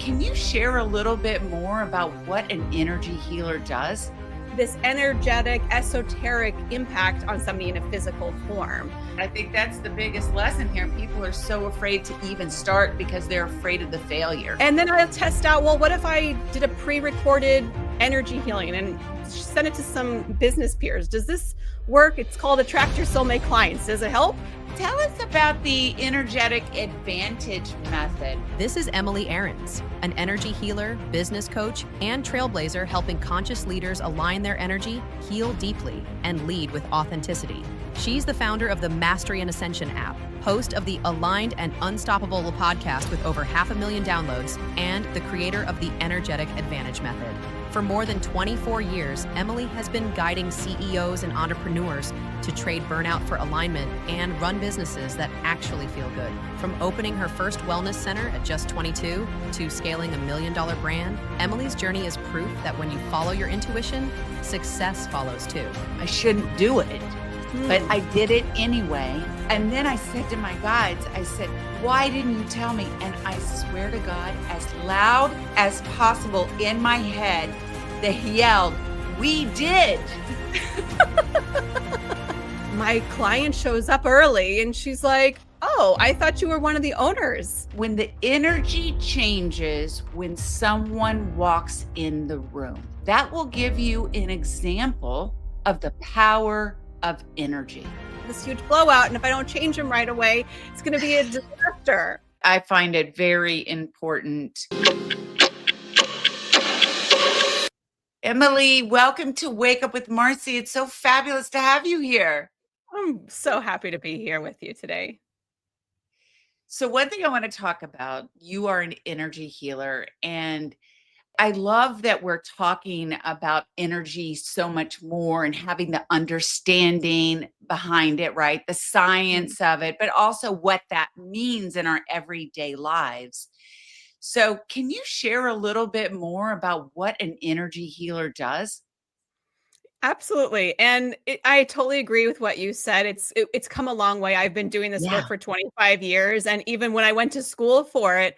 can you share a little bit more about what an energy healer does? This energetic, esoteric impact on somebody in a physical form. I think that's the biggest lesson here. People are so afraid to even start because they're afraid of the failure. And then I'll test out, well, what if I did a pre-recorded energy healing and send it to some business peers? Does this work? It's called Attract Your Soulmate Clients. Does it help? Tell us about the energetic advantage method. This is Emily Ahrens, an energy healer, business coach, and trailblazer helping conscious leaders align their energy, heal deeply, and lead with authenticity. She's the founder of the Mastery and Ascension app, host of the Aligned and Unstoppable podcast with over 500,000 downloads, and the creator of the Energetic Advantage Method. For more than 24 years, Emily has been guiding CEOs and entrepreneurs to trade burnout for alignment and run businesses that actually feel good. From opening her first wellness center at just 22 to scaling $1 million brand, Emily's journey is proof that when you follow your intuition, success follows too. I shouldn't do it, but I did it anyway. And then I said to my guides, I said, why didn't you tell me? And I swear to God, as loud as possible in my head, they yelled, we did. My client shows up early and she's like, oh, I thought you were one of the owners. When the energy changes when someone walks in the room, that will give you an example of the power of energy. This huge blowout, and if I don't change them right away, it's going to be a disaster. I find it very important. Emily, welcome to Wake Up with Marci. It's so fabulous to have you here. I'm so happy to be here with you today. So one thing I want to talk about, you are an energy healer, and I love that we're talking about energy so much more and having the understanding behind it, right? The science of it, but also what that means in our everyday lives. So can you share a little bit more about what an energy healer does? Absolutely. And I totally agree with what you said. It's come a long way. I've been doing this Yeah. work for 25 years. And even when I went to school for it,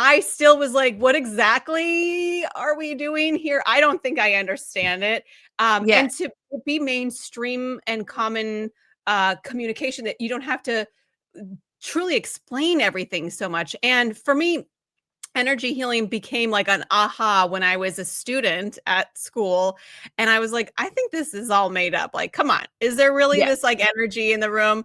I still was like, what exactly are we doing here? I don't think I understand it. And Yes. to be mainstream and common communication, that you don't have to truly explain everything so much. And for me, energy healing became like an aha when I was a student at school. And I was like, I think this is all made up. Like, come on, is there really Yes. this like energy in the room?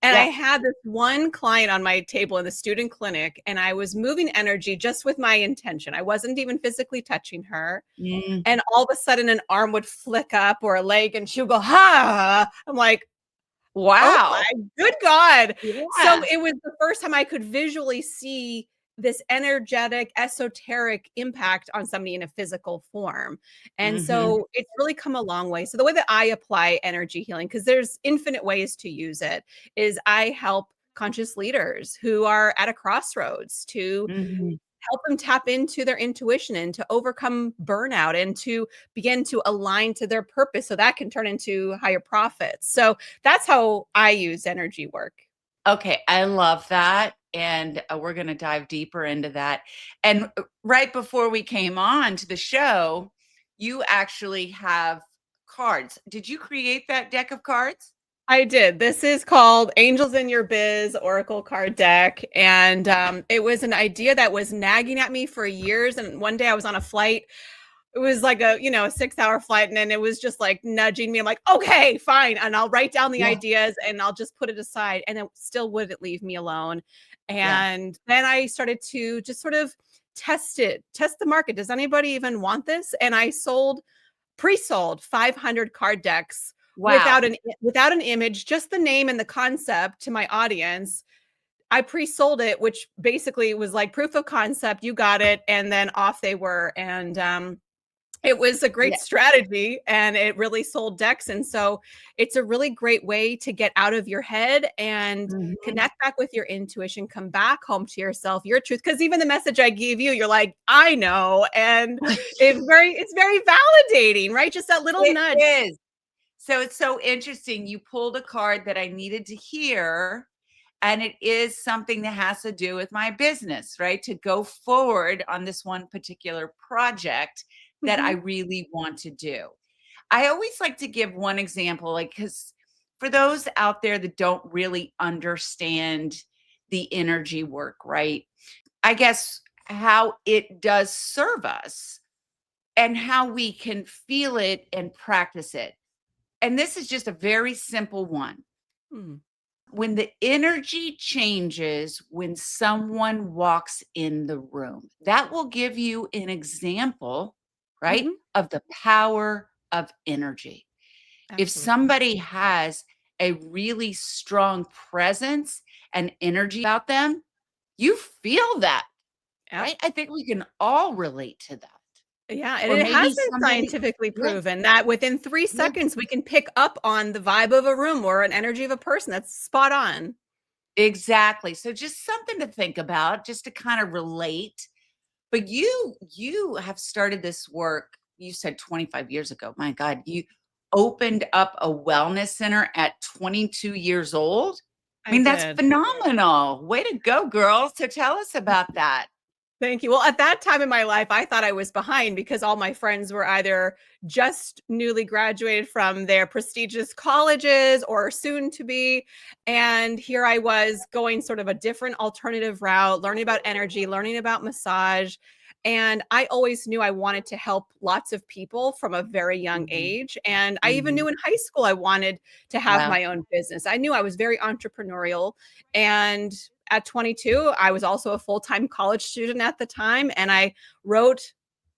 And I Yes. had this one client on my table in the student clinic, and I was moving energy just with my intention. I wasn't even physically touching her. Mm. And all of a sudden, an arm would flick up or a leg, and she would go, ha. I'm like, oh Wow. my good God. So Yeah. it was the first time I could visually see this energetic, esoteric impact on somebody in a physical form. And Mhm. so it's really come a long way. So the way that I apply energy healing, because there's infinite ways to use it, is I help conscious leaders who are at a crossroads to Mhm. help them tap into their intuition and to overcome burnout and to begin to align to their purpose so that can turn into higher profits. So that's how I use energy work. Okay, I love that. And we're going to dive deeper into that. And right before we came on to the show, you actually have cards. Did you create that deck of cards? I did. This is called Angels in Your Biz Oracle Card Deck. And it was an idea that was nagging at me for years. And one day I was on a flight. It was like a 6-hour flight. And then it was just like nudging me. I'm like, okay, fine. And I'll write down the Yeah. ideas and I'll just put it aside. And it still wouldn't leave me alone. Yeah. And then I started to just sort of test the market. Does anybody even want this? And I pre-sold 500 card decks Wow. without an image, just the name and the concept to my audience. I pre-sold it, which basically was like proof of concept. You got it. And then off they were. And it was a great Yeah. strategy and it really sold decks. And so it's a really great way to get out of your head and Mhm. connect back with your intuition, come back home to yourself, your truth. Because even the message I gave you, you're like, I know. And it's very validating, right? Just that little It nudge. is. So it's so interesting. You pulled a card that I needed to hear. And it is something that has to do with my business, right? To go forward on this one particular project that I Mhm. really want to do. I always like to give one example, like, because for those out there that don't really understand the energy work, right? I guess how it does serve us and how we can feel it and practice it. And this is just a very simple one. Mm. When the energy changes when someone walks in the room, that will give you an example, right, Mhm. of the power of energy. If Absolutely. somebody has a really strong presence and energy about them, you feel that, Yep. right? I think we can all relate to that. Yeah, and Or it has maybe been somebody, scientifically yeah, proven that within 3 yeah, seconds, we can pick up on the vibe of a room or an energy of a person. That's spot on. exactly. So just something to think about, just to kind of relate. But you have started this work, you said 25 years ago. My God, you opened up a wellness center at 22 years old. I I mean, that's did. phenomenal. Way to go, girls. So tell us about that. Thank you. Well, at that time in my life, I thought I was behind because all my friends were either just newly graduated from their prestigious colleges or soon to be. And here I was going sort of a different alternative route, learning about energy, learning about massage. And I always knew I wanted to help lots of people from a very young Mhm, age. And I even mhm. knew in high school I wanted to have Wow. my own business. I knew I was very entrepreneurial. And at 22, I was also a full-time college student at the time, and I wrote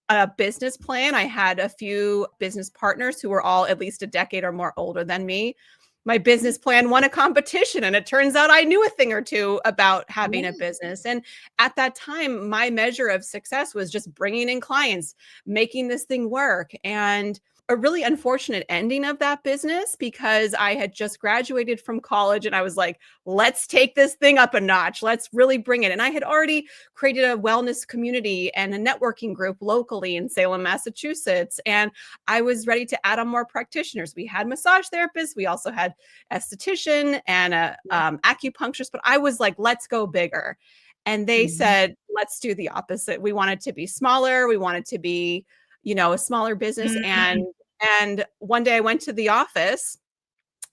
a business plan. I had a few business partners who were all at least a decade or more older than me. My business plan won a competition, and it turns out I knew a thing or two about having a Yeah. business. And at that time, my measure of success was just bringing in clients, making this thing work. And a really unfortunate ending of that business because I had just graduated from college and I was like, let's take this thing up a notch. Let's really bring it. And I had already created a wellness community and a networking group locally in Salem, Massachusetts. And I was ready to add on more practitioners. We had massage therapists. We also had esthetician and a acupuncturist. But I was like, let's go bigger. And they Mhm, said, let's do the opposite. We want it to be smaller. We want it to be, a smaller business. mhm. And one day I went to the office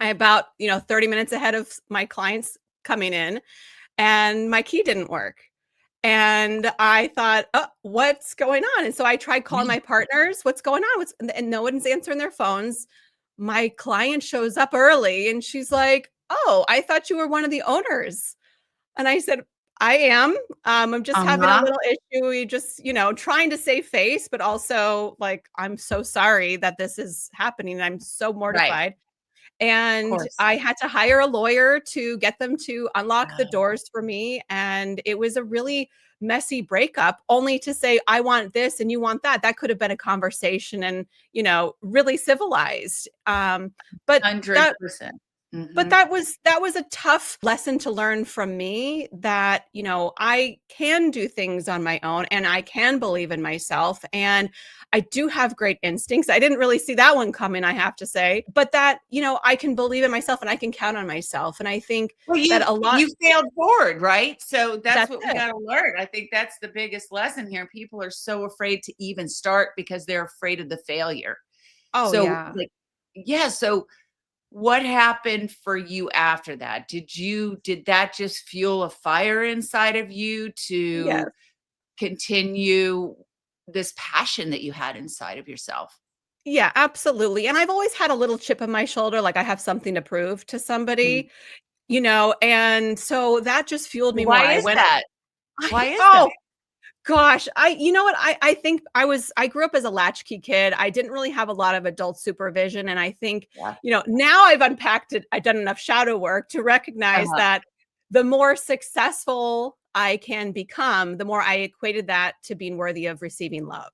about, 30 minutes ahead of my clients coming in, and my key didn't work. And I thought, "Oh, what's going on?" And so I tried calling Yeah. my partners, "What's going on? What's," and no one's answering their phones. My client shows up early and she's like, "Oh, I thought you were one of the owners." And I said, "I am. I'm just having a Uh-huh. little issue. We just, trying to save face, but also like, I'm so sorry that this is happening. I'm so Right. mortified." Of And course. I had to hire a lawyer to get them to unlock the Oh, doors for me, and it was a really messy breakup, only to say, "I want this and you want that." That could have been a conversation and, really civilized. But that 100%. but Mhm. that was a tough lesson to learn from me that, I can do things on my own and I can believe in myself and I do have great instincts. I didn't really see that one coming, I have to say, but that, I can believe in myself and I can count on myself. And I think Well, that you a lot you failed forward, right? So that's that's what we it. gotta learn. I think that's the biggest lesson here. People are so afraid to even start because they're afraid of the failure. Oh, So, yeah. like, yeah, so what happened for you after that? Did that just fuel a fire inside of you Yes. to continue this passion that you had inside of yourself? Yeah, absolutely. And I've always had a little chip on my shoulder, like I have something to prove to Mm. somebody, and so that just fueled me more. Why I is went, that? I, Why is that? oh, gosh, you know what? I think I grew up as a latchkey kid. I didn't really have a lot of adult supervision. And I think, Yeah. now I've unpacked it. I've done enough shadow work to recognize Uh-huh. that the more successful I can become, the more I equated that to being worthy of receiving love.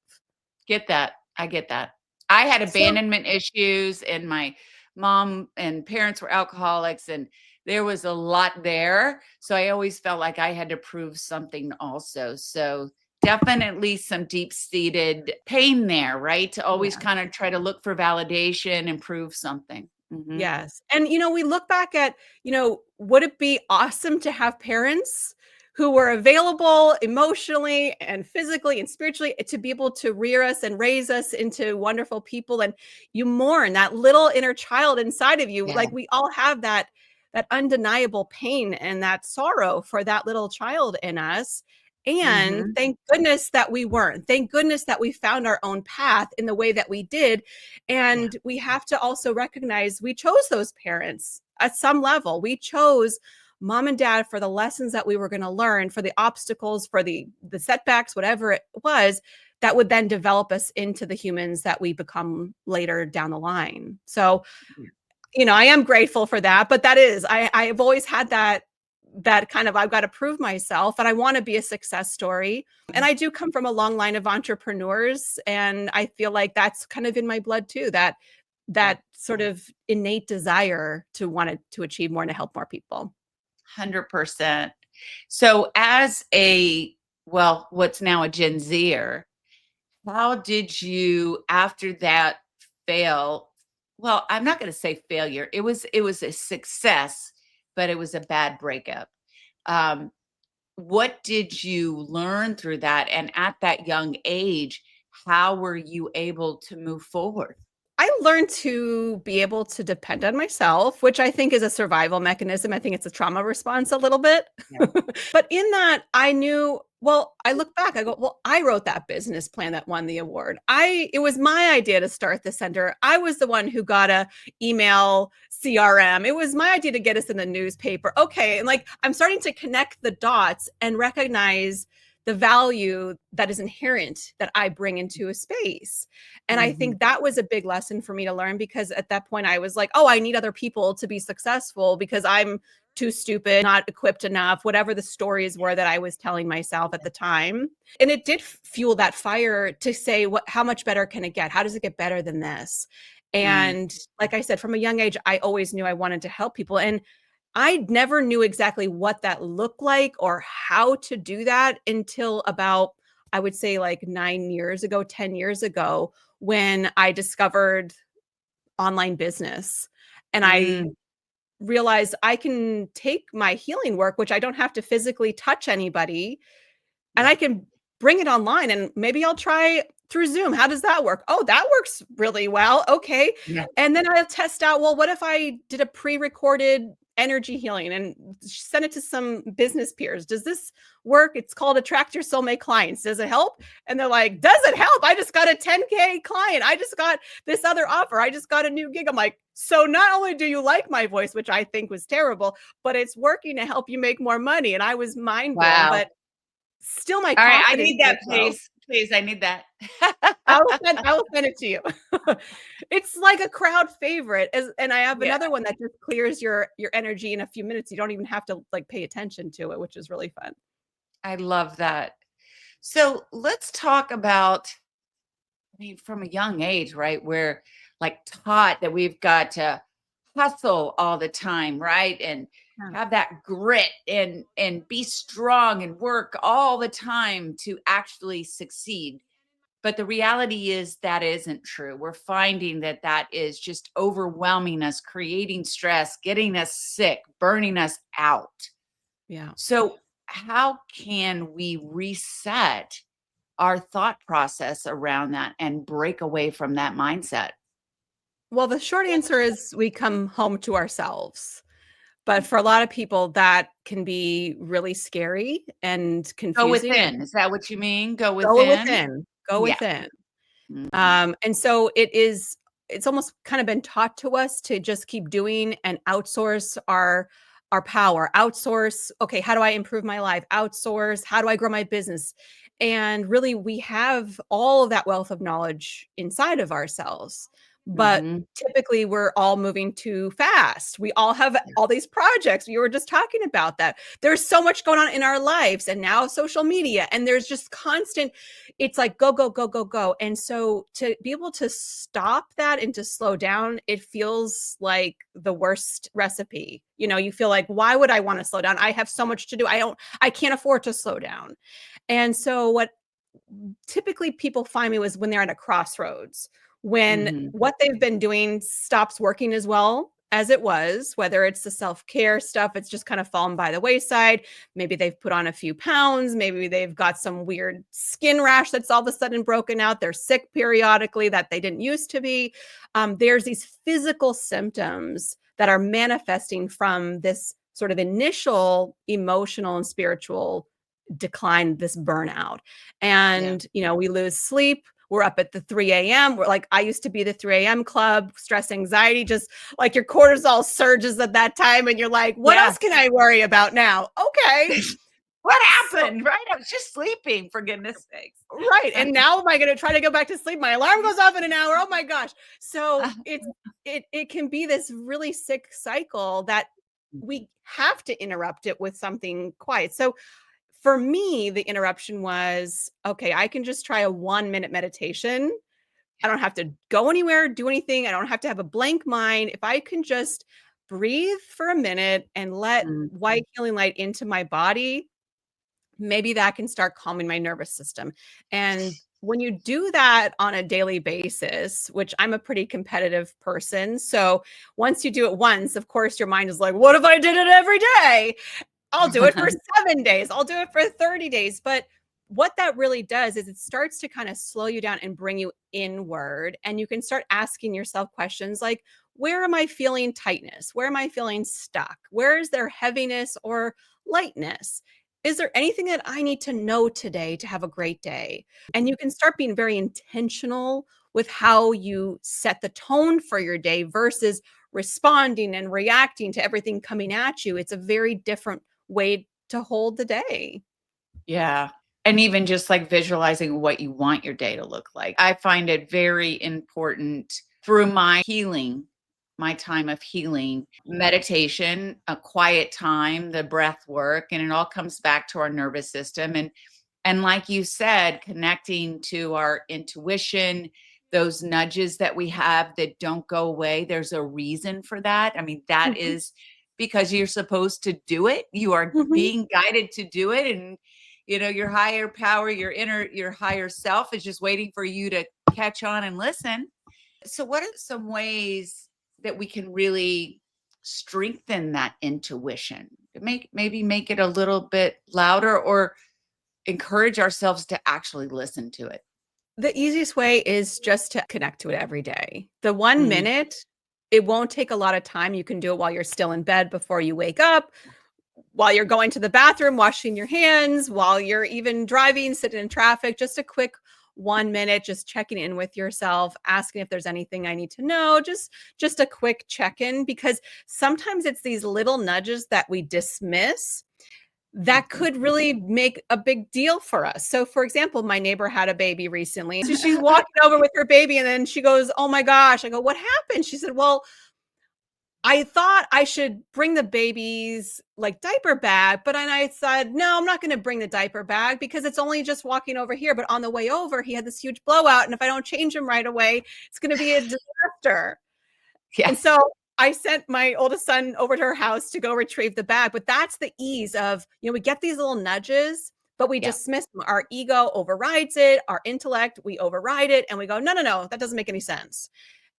Get that. I get that. I had So abandonment issues, and my mom and parents were alcoholics, and there was a lot there. So I always felt like I had to prove something also. So definitely some deep-seated pain there, right? To always yeah. kind of try to look for validation and prove something. Mhm. Yes. And, we look back at, would it be awesome to have parents who were available emotionally and physically and spiritually to be able to rear us and raise us into wonderful people? And you mourn that little inner child inside of you. Yeah. Like we all have that undeniable pain and that sorrow for that little child in us. And Mhm. thank goodness that we weren't. Thank goodness that we found our own path in the way that we did. Yeah. And we have to also recognize we chose those parents at some level. We chose mom and dad for the lessons that we were going to learn, for the obstacles, for the setbacks, whatever it was, that would then develop us into the humans that we become later down the line. So, I am grateful for that, but I've always had that kind of, I've got to prove myself and I want to be a success story. And I do come from a long line of entrepreneurs, and I feel like that's kind of in my blood too, that sort of innate desire to want to achieve more and to help more people. 100%. So as what's now a Gen Zer, how did you, after that fail, well, I'm not going to say failure. It was a success, but it was a bad breakup. Um, what did you learn through that? And at that young age, how were you able to move forward? I learned to be able to depend on myself, which I think is a survival mechanism. I think it's a trauma response a little bit. Yeah. But in that, I knew, well, I look back, I go, well, I wrote that business plan that won the award. It was my idea to start the center. I was the one who got a email CRM. It was my idea to get us in the newspaper. Okay. And like, I'm starting to connect the dots and recognize the value that is inherent that I bring into a space. And I Mhm. think that was a big lesson for me to learn, because at that point I was like, oh, I need other people to be successful because I'm too stupid, not equipped enough, whatever the stories were that I was telling myself at the time. And it did fuel that fire to say, how much better can it get? How does it get better than this? Mm. And like I said, from a young age, I always knew I wanted to help people. And I never knew exactly what that looked like or how to do that until about, I would say, like 9 years ago, 10 years ago, when I discovered online business. And I Mm. realized I can take my healing work, which I don't have to physically touch anybody, and Yeah. I can bring it online, and maybe I'll try through Zoom. How does that work? Oh, that works really well. Okay. Yeah. And then I'll test out, well, what if I did a pre-recorded energy healing and send it to some business peers? Does this work? It's called Attract Your Soulmate Clients. Does it help? And they're like, does it help? I just got a 10K client. I just got this other offer. I just got a new gig. I'm like, so not only do you like my voice, which I think was terrible, but it's working to help you make more money. And I was mind blown, Wow. but still my All right, I confidence need was that, low. please. Please, I need that. I will send it to you. It's like a crowd favorite, and I have Yeah, another one that just clears your energy in a few minutes. You don't even have to, like, pay attention to it, which is really fun. I love that. So let's talk about, I mean, from a young age, right? We're like taught that we've got to hustle all the time, right? And Yeah. have that grit and be strong and work all the time to actually succeed. But the reality is that isn't true. We're finding that that is just overwhelming us, creating stress, getting us sick, burning us out. Yeah. So, how can we reset our thought process around that and break away from that mindset? Well, the short answer is we come home to ourselves. But for a lot of people, that can be really scary and Go confusing. within. Is that what you mean? Go Go within? within. Go Yeah. within. Mhm. And so it's almost kind of been taught to us to just keep doing and outsource our power. Outsource, okay, how do I improve my life? Outsource, how do I grow my business? And really, we have all of that wealth of knowledge inside of ourselves. But Mhm. typically, we're all moving too fast. We all have all these projects. We were just talking about that. There's so much going on in our lives, and now social media, and there's just constant, it's like go, go, go, go, go. And so to be able to stop that and to slow down, it feels like the worst recipe. You feel like, why would I want to slow down? I have so much to do. I can't afford to slow down. And so what typically people find me was when they're at a crossroads when Mhm. what they've been doing stops working as well as it was, whether it's the self-care stuff, it's just kind of fallen by the wayside. Maybe they've put on a few pounds. Maybe they've got some weird skin rash that's all of a sudden broken out. They're sick periodically that they didn't used to be. There's these physical symptoms that are manifesting from this sort of initial emotional and spiritual decline, this burnout. Yeah. And, we lose sleep. We're up at the 3 a.m. We're like, I used to be the 3 a.m. club, stress, anxiety, just like your cortisol surges at that time. And you're like, what Yeah. else can I worry about now? Okay. What So, happened? Right? I was just sleeping, for goodness sakes. right. And now am I going to try to go back to sleep? My alarm goes off in an hour. Oh my gosh. So it can be this really sick cycle that we have to interrupt it with something quiet. So for me, the interruption was, okay, I can just try a 1-minute meditation. I don't have to go anywhere, do anything. I don't have to have a blank mind. If I can just breathe for a minute and let Mm. white healing light into my body, maybe that can start calming my nervous system. And when you do that on a daily basis, which I'm a pretty competitive person. So once you do it once, of course, your mind is like, what if I did it every day? I'll do it for 7 days. I'll do it for 30 days. But what that really does is it starts to kind of slow you down and bring you inward. And you can start asking yourself questions like, where am I feeling tightness? Where am I feeling stuck? Where is there heaviness or lightness? Is there anything that I need to know today to have a great day? And you can start being very intentional with how you set the tone for your day versus responding and reacting to everything coming at you. It's a very different way to hold the day. Yeah. And even just like visualizing what you want your day to look like. I find it very important through my healing, my time of healing, meditation, a quiet time, the breath work, and it all comes back to our nervous system. And like you said, connecting to our intuition, those nudges that we have that don't go away, there's a reason for that. I mean, that Mhm, is because you're supposed to do it. You are mhm. being guided to do it. And, your higher power, your higher self is just waiting for you to catch on and listen. So, what are some ways that we can really strengthen that intuition to maybe make it a little bit louder or encourage ourselves to actually listen to it? The easiest way is just to connect to it every day. The 1 Mm, minute, it won't take a lot of time. You can do it while you're still in bed before you wake up, while you're going to the bathroom, washing your hands, while you're even driving, sitting in traffic, just a quick 1 minute, just checking in with yourself, asking if there's anything I need to know, just a quick check-in, because sometimes it's these little nudges that we dismiss that mhm. could really make a big deal for us. So for example, my neighbor had a baby recently. So she's walking over with her baby and then she goes, "Oh my gosh." I go, "What happened?" She said, "Well, I thought I should bring the baby's like diaper bag, but then I said, no, I'm not going to bring the diaper bag because it's only just walking over here. But on the way over, he had this huge blowout. And if I don't change him right away, it's going to be a disaster." And Yes. so I sent my oldest son over to her house to go retrieve the bag. But that's the ease of, we get these little nudges, but we Yeah. dismiss them. Our ego overrides it, our intellect, we override it, and we go, no, no, no, that doesn't make any sense.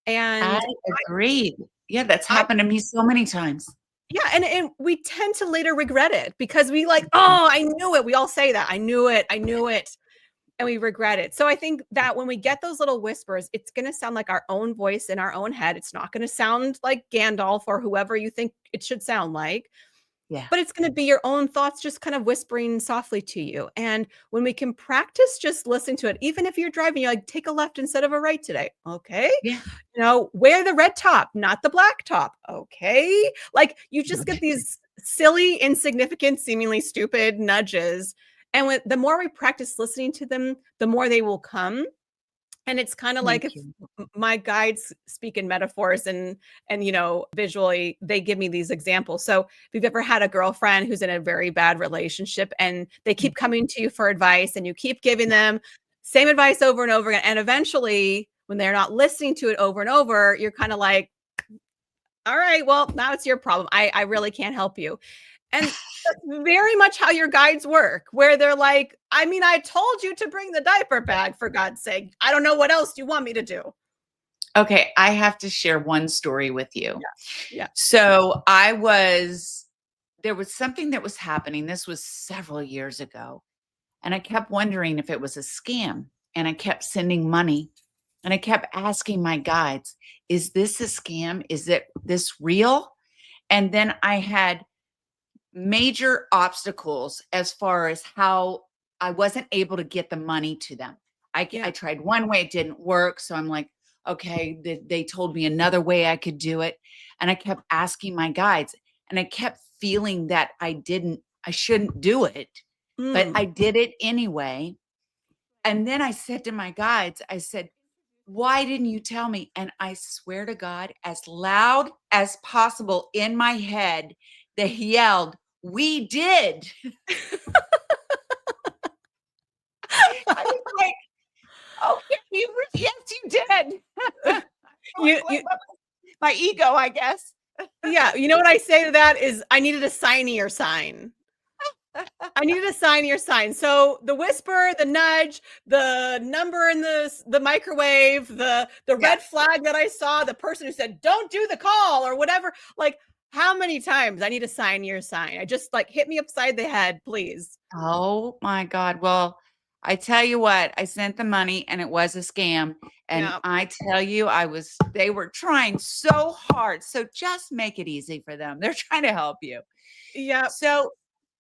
I And agree. Yeah, that's I happened to me so many times. Yeah, and we tend to later regret it because we like, "Oh, I knew it." We all say that, I knew it," and we regret it. So I think that when we get those little whispers, it's gonna sound like our own voice in our own head. It's not gonna sound like Gandalf or whoever you think it should sound like, Yeah. but it's gonna be your own thoughts just kind of whispering softly to you. And when we can practice just listening to it, even if you're driving, you're like, "Take a left instead of a right today." "Okay." Yeah. Wear the red top, not the black top. Okay. Like you just get these silly, insignificant, seemingly stupid nudges. And the more we practice listening to them, the more they will come. And it's kind of like Thank if you. my guides speak in metaphors and visually they give me these examples. So if you've ever had a girlfriend who's in a very bad relationship and they keep Mhm. coming to you for advice and you keep giving them same advice over and over again, and eventually when they're not listening to it over and over, you're kind of like, all right, well, now it's your problem. I really can't help you. And that's very much how your guides work, where they're like, I mean, I told you to bring the diaper bag for God's sake. I don't know what else you want me to do. Okay, I have to share one story with you. Yeah. Yeah. So there was something that was happening. This was several years ago. And I kept wondering if it was a scam. And I kept sending money and I kept asking my guides, is this a scam? Is this real? And then I had major obstacles as far as how I wasn't able to get the money to them. I Yeah. tried one way, it didn't work. So I'm like, okay, they told me another way I could do it. And I kept asking my guides and I kept feeling that I shouldn't do it, but Mm. I did it anyway. And then I said to my guides, I said, why didn't you tell me? And I swear to God, as loud as possible in my head, they yelled, we did. I was like, okay, yes, you did. You, you, My ego, I guess. yeah. You know what I say to that is I needed a signier sign. I needed a signier sign. So the whisper, the nudge, the number in the microwave, the Yeah. red flag that I saw, the person who said, don't do the call or whatever. Like, how many times I need a signier sign? I just like hit me upside the head, please. Oh my God. Well, I tell you what, I sent the money and it was a scam. And Yeah. I tell you, they were trying so hard. So just make it easy for them. They're trying to help you. Yeah. So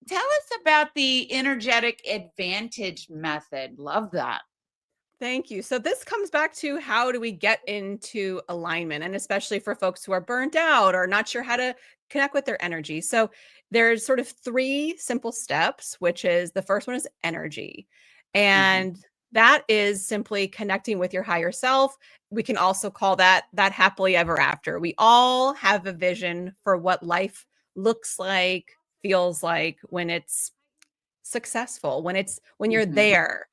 tell us about the energetic advantage method. Love that. Thank you. So this comes back to how do we get into alignment, and especially for folks who are burnt out or not sure how to connect with their energy. So there's sort of three simple steps, which is the first one is energy. Mhm, And that is simply connecting with your higher self. We can also call that happily ever after. We all have a vision for what life looks like, feels like when it's successful, when you're mhm, there.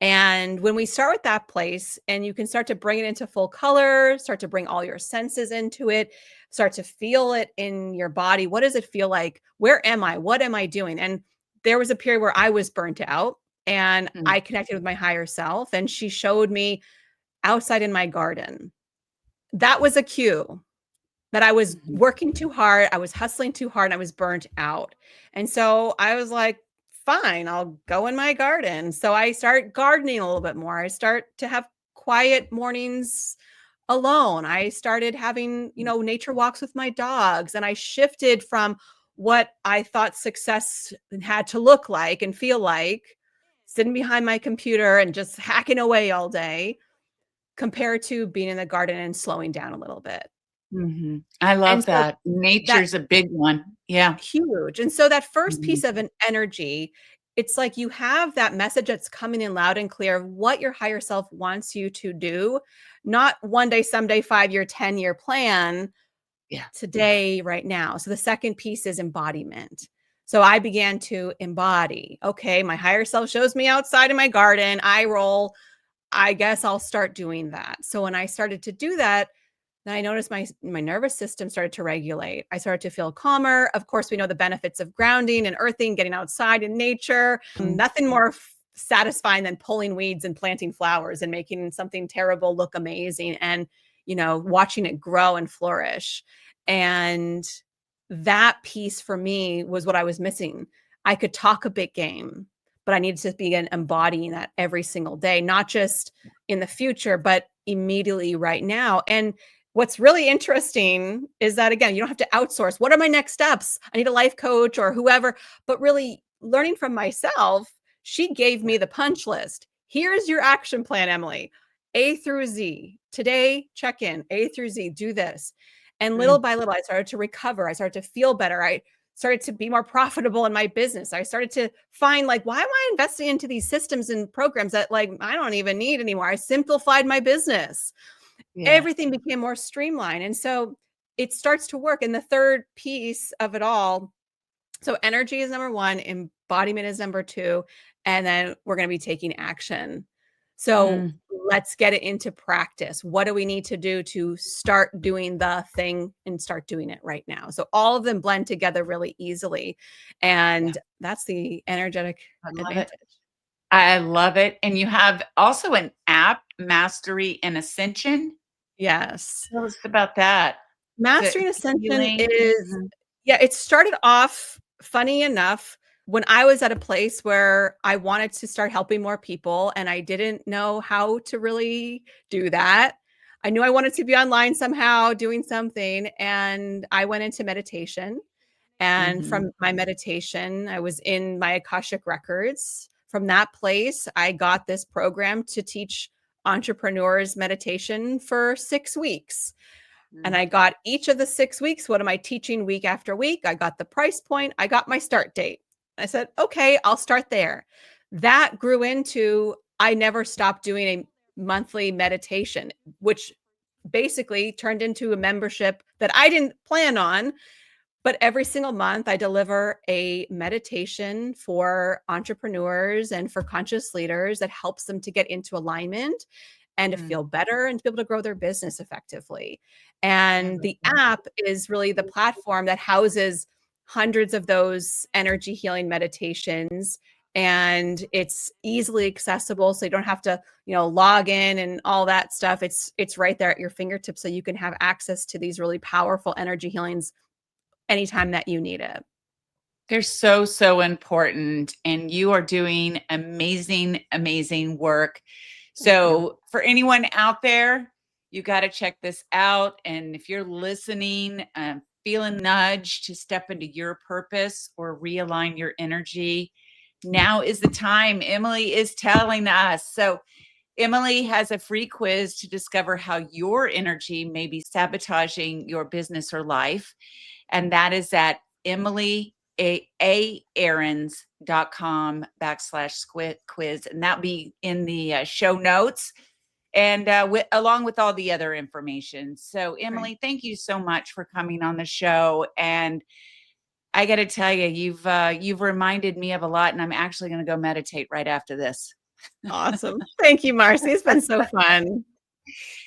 And when we start with that place and you can start to bring it into full color, start to bring all your senses into it, start to feel it in your body. What does it feel like? Where am I? What am I doing? And there was a period where I was burnt out and mm, I connected with my higher self and she showed me outside in my garden. That was a cue that I was mhm, working too hard, I was hustling too hard, and I was burnt out. And so I was like, fine, I'll go in my garden. So I start gardening a little bit more. I start to have quiet mornings alone. I started having, nature walks with my dogs, and I shifted from what I thought success had to look like and feel like, sitting behind my computer and just hacking away all day, compared to being in the garden and slowing down a little bit. mhm. I And love so that. that Nature's a big one. Yeah. huge. And so that first Mhm, piece of an energy, it's like you have that message that's coming in loud and clear of what your higher self wants you to do, not one day, someday, 5-year, 10-year plan, yeah. today, right now. So the second piece is embodiment. So I began to embody, okay, my higher self shows me outside in my garden, I roll. I guess I'll start doing that. So when I started to do that, then I noticed my nervous system started to regulate. I started to feel calmer. Of course, we know the benefits of grounding and earthing, getting outside in nature. Mm, Nothing more satisfying than pulling weeds and planting flowers and making something terrible look amazing and, watching it grow and flourish. And that piece for me was what I was missing. I could talk a big game, but I needed to begin embodying that every single day, not just in the future, but immediately right now. And what's really interesting is that, again, you don't have to outsource. What are my next steps? I need a life coach or whoever, but really learning from myself, she gave yeah. me the punch list. Here's your action plan, Emily. A through Z. Today, check in. A through Z, do this. And little Mm, by little, I started to recover. I started to feel better. I started to be more profitable in my business. I started to find, like, why am I investing into these systems and programs that, like, I don't even need anymore? I simplified my business. yeah. Everything became more streamlined. And so it starts to work. And the third piece of it all, so energy is number one, embodiment is number two, and then we're going to be taking action. So Mm, let's get it into practice. What do we need to do to start doing the thing and start doing it right now? So all of them blend together really easily. yeah. And that's the energetic I love it. advantage. I love it. And you have also an app, Mastery and Ascension. Yes. Tell us about that. Is Mastering it Ascension healing? is, Mhm. yeah, it started off funny enough when I was at a place where I wanted to start helping more people and I didn't know how to really do that. I knew I wanted to be online somehow doing something, and I went into meditation. And Mhm. from my meditation, I was in my Akashic records. From that place, I got this program to teach entrepreneurs meditation for 6 weeks. And Mm. I got each of the 6 weeks. What am I teaching week after week? I got the price point. I got my start date. I said, okay, I'll start there. That grew into, I never stopped doing a monthly meditation, which basically turned into a membership that I didn't plan on. But every single month, I deliver a meditation for entrepreneurs and for conscious leaders that helps them to get into alignment and to Mm. feel better and to be able to grow their business effectively. I And love the that. app is really the platform that houses hundreds of those energy healing meditations. And it's easily accessible, so you don't have to, log in and all that stuff. It's right there at your fingertips, so you can have access to these really powerful energy healings anytime that you need it. They're so, so important, and you are doing amazing, amazing work. Thank you. So, for anyone out there, you got to check this out. And if you're listening, feeling nudged to step into your purpose or realign your energy, now is the time. Emily is telling us. So, Emily has a free quiz to discover how your energy may be sabotaging your business or life. And that is at emilyaaarons.com/quiz. And that'll be in the show notes and along with all the other information. So, Great. Emily, thank you so much for coming on the show. And I got to tell you, you've reminded me of a lot, and I'm actually going to go meditate right after this. Awesome. Thank you, Marci. It's been so fun.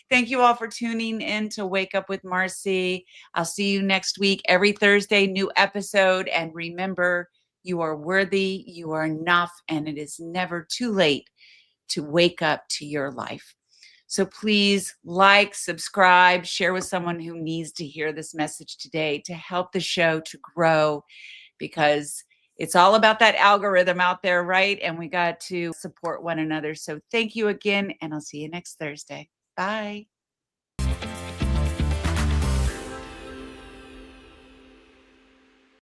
Thank you all for tuning in to Wake Up with Marci. I'll see you next week, every Thursday, new episode. And remember, you are worthy, you are enough, and it is never too late to wake up to your life. So please like, subscribe, share with someone who needs to hear this message today to help the show to grow, because it's all about that algorithm out there, right? And we got to support one another. So thank you again, and I'll see you next Thursday. Bye.